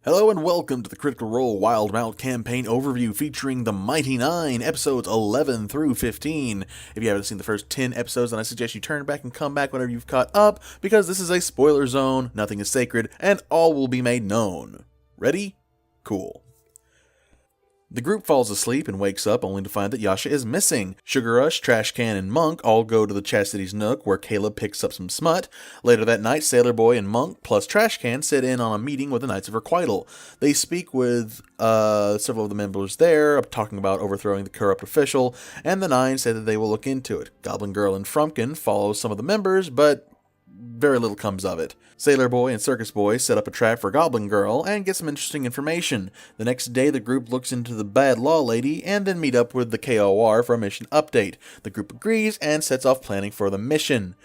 Hello and welcome to the Critical Role Wildmount campaign overview featuring the Mighty Nine, episodes 11 through 15. If you haven't seen the first 10 episodes, then I suggest you turn back and come back whenever you've caught up, because this is a spoiler zone, nothing is sacred, and all will be made known. Ready? Cool. The group falls asleep and wakes up only to find that Yasha is missing. Sugar Rush, Trash Can, and Monk all go to the Chastity's Nook where Caleb picks up some smut. Later that night, Sailor Boy and Monk plus Trash Can sit in on a meeting with the Knights of Requital. They speak with several of the members there, talking about overthrowing the corrupt official, and the Nine say that they will look into it. Goblin Girl and Frumpkin follow some of the members, but very little comes of it. Sailor Boy and Circus Boy set up a trap for Goblin Girl and get some interesting information. The next day, the group looks into the Bad Law Lady and then meet up with the KOR for a mission update. The group agrees and sets off planning for the mission.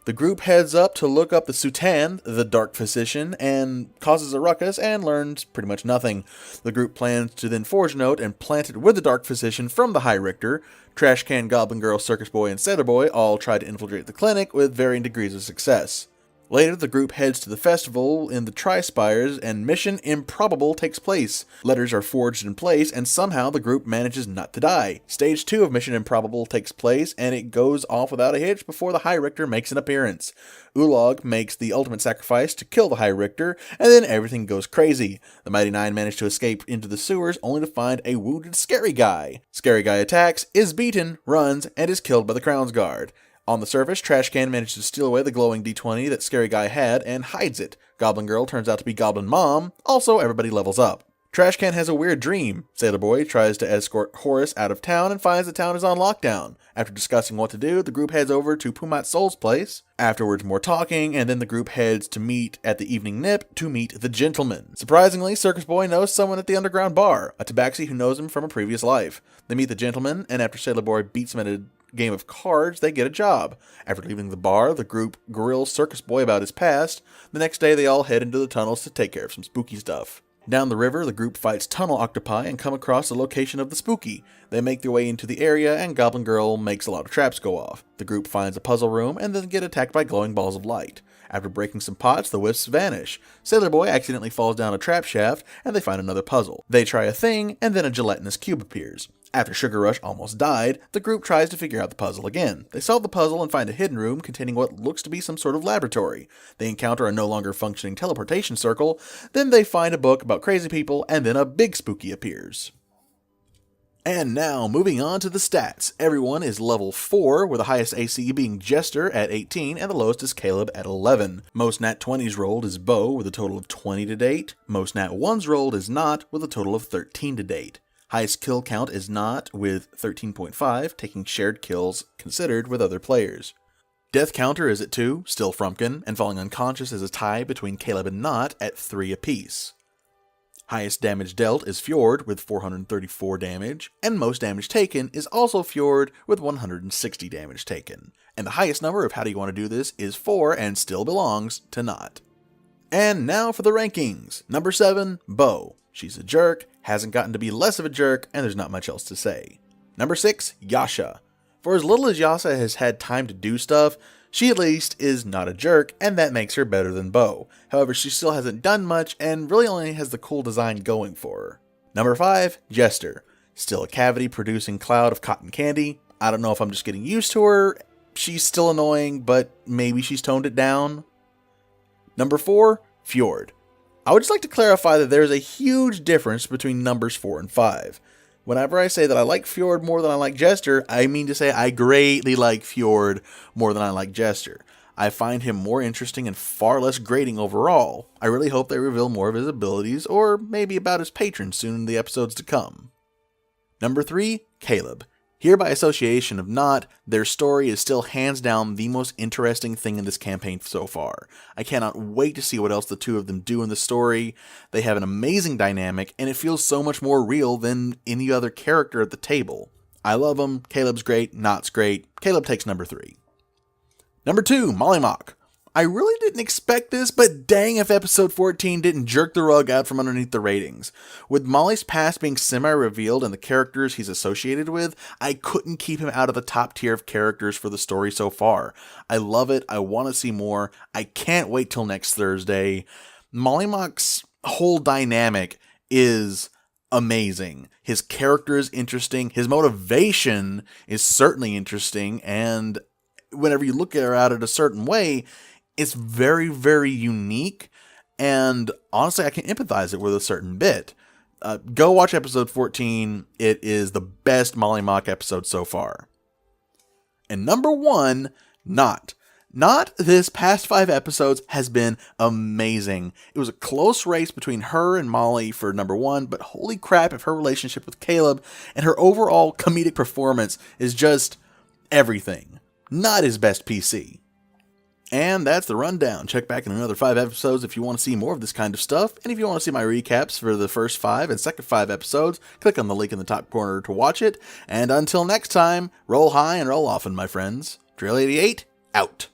The group heads up to look up the Sutan, the Dark Physician, and causes a ruckus and learns pretty much nothing. The group plans to then forge a note and plant it with the Dark Physician from the High Richter. Trash Can, Goblin Girl, Circus Boy, and Sailor Boy all try to infiltrate the clinic with varying degrees of success. Later, the group heads to the festival in the Tri-Spires, and Mission Improbable takes place. Letters are forged in place, and somehow the group manages not to die. Stage 2 of Mission Improbable takes place, and it goes off without a hitch before the High Richter makes an appearance. Ulog makes the ultimate sacrifice to kill the High Richter, and then everything goes crazy. The Mighty Nine manage to escape into the sewers, only to find a wounded Scary Guy. Scary Guy attacks, is beaten, runs, and is killed by the Crown's Guard. On the surface, Trash Can manages to steal away the glowing D20 that Scary Guy had and hides it. Goblin Girl turns out to be Goblin Mom. Also, everybody levels up. Trash Can has a weird dream. Sailor Boy tries to escort Horace out of town and finds the town is on lockdown. After discussing what to do, the group heads over to Pumat Soul's place. Afterwards, more talking, and then the group heads to meet at the evening nip to meet the gentleman. Surprisingly, Circus Boy knows someone at the underground bar, a tabaxi who knows him from a previous life. They meet the gentleman, and after Sailor Boy beats him at a game of cards, they get a job. After leaving the bar, the group grills Circus Boy about his past. The next day, they all head into the tunnels to take care of some spooky stuff. Down the river, the group fights tunnel octopi and come across the location of the spooky. They make their way into the area, and Goblin Girl makes a lot of traps go off. The group finds a puzzle room and then get attacked by glowing balls of light. After breaking some pots, the wisps vanish. Sailor Boy accidentally falls down a trap shaft, and they find another puzzle. They try a thing, and then a gelatinous cube appears. After Sugar Rush almost died, the group tries to figure out the puzzle again. They solve the puzzle and find a hidden room containing what looks to be some sort of laboratory. They encounter a no longer functioning teleportation circle, then they find a book about crazy people, and then a big spooky appears. And now, moving on to the stats. Everyone is level 4, with the highest AC being Jester at 18, and the lowest is Caleb at 11. Most Nat 20s rolled is Bo, with a total of 20 to date. Most Nat 1s rolled is Not, with a total of 13 to date. Highest kill count is Not, with 13.5, taking shared kills considered with other players. Death counter is at 2, still Frumpkin, and falling unconscious is a tie between Caleb and Not at 3 apiece. Highest damage dealt is Fjord with 434 damage, and most damage taken is also Fjord with 160 damage taken. And the highest number of how do you want to do this is 4 and still belongs to Not. And now for the rankings. Number 7, Bo. She's a jerk, hasn't gotten to be less of a jerk, and there's not much else to say. Number 6, Yasha. For as little as Yasha has had time to do stuff, she at least is not a jerk, and that makes her better than Bo. However, she still hasn't done much, and really only has the cool design going for her. Number 5, Jester. Still a cavity-producing cloud of cotton candy. I don't know if I'm just getting used to her. She's still annoying, but maybe she's toned it down. Number 4, Fjord. I would just like to clarify that there is a huge difference between numbers 4 and 5. Whenever I say that I like Fjord more than I like Jester, I mean to say I greatly like Fjord more than I like Jester. I find him more interesting and far less grating overall. I really hope they reveal more of his abilities, or maybe about his patron soon in the episodes to come. Number 3, Caleb. Here by association of Not, their story is still hands down the most interesting thing in this campaign so far. I cannot wait to see what else the two of them do in the story. They have an amazing dynamic, and it feels so much more real than any other character at the table. I love them, Caleb's great, Not's great. Caleb takes number 3. Number 2, Mollymock. I really didn't expect this, but dang if episode 14 didn't jerk the rug out from underneath the ratings. With Molly's past being semi-revealed and the characters he's associated with, I couldn't keep him out of the top tier of characters for the story so far. I love it, I want to see more, I can't wait till next Thursday. Mollymock's whole dynamic is amazing. His character is interesting. His motivation is certainly interesting. And whenever you look at it a certain way, it's very, very unique. And honestly, I can empathize it with a certain bit. Go watch episode 14. It is the best Molly Mock episode so far. And number 1, Not. Not this past 5 episodes has been amazing. It was a close race between her and Molly for number 1, but holy crap if her relationship with Caleb and her overall comedic performance is just everything. Not his best PC. And that's the rundown. Check back in another 5 episodes if you want to see more of this kind of stuff. And if you want to see my recaps for the first 5 and second 5 episodes, click on the link in the top corner to watch it. And until next time, roll high and roll often, my friends. Drill 88, out.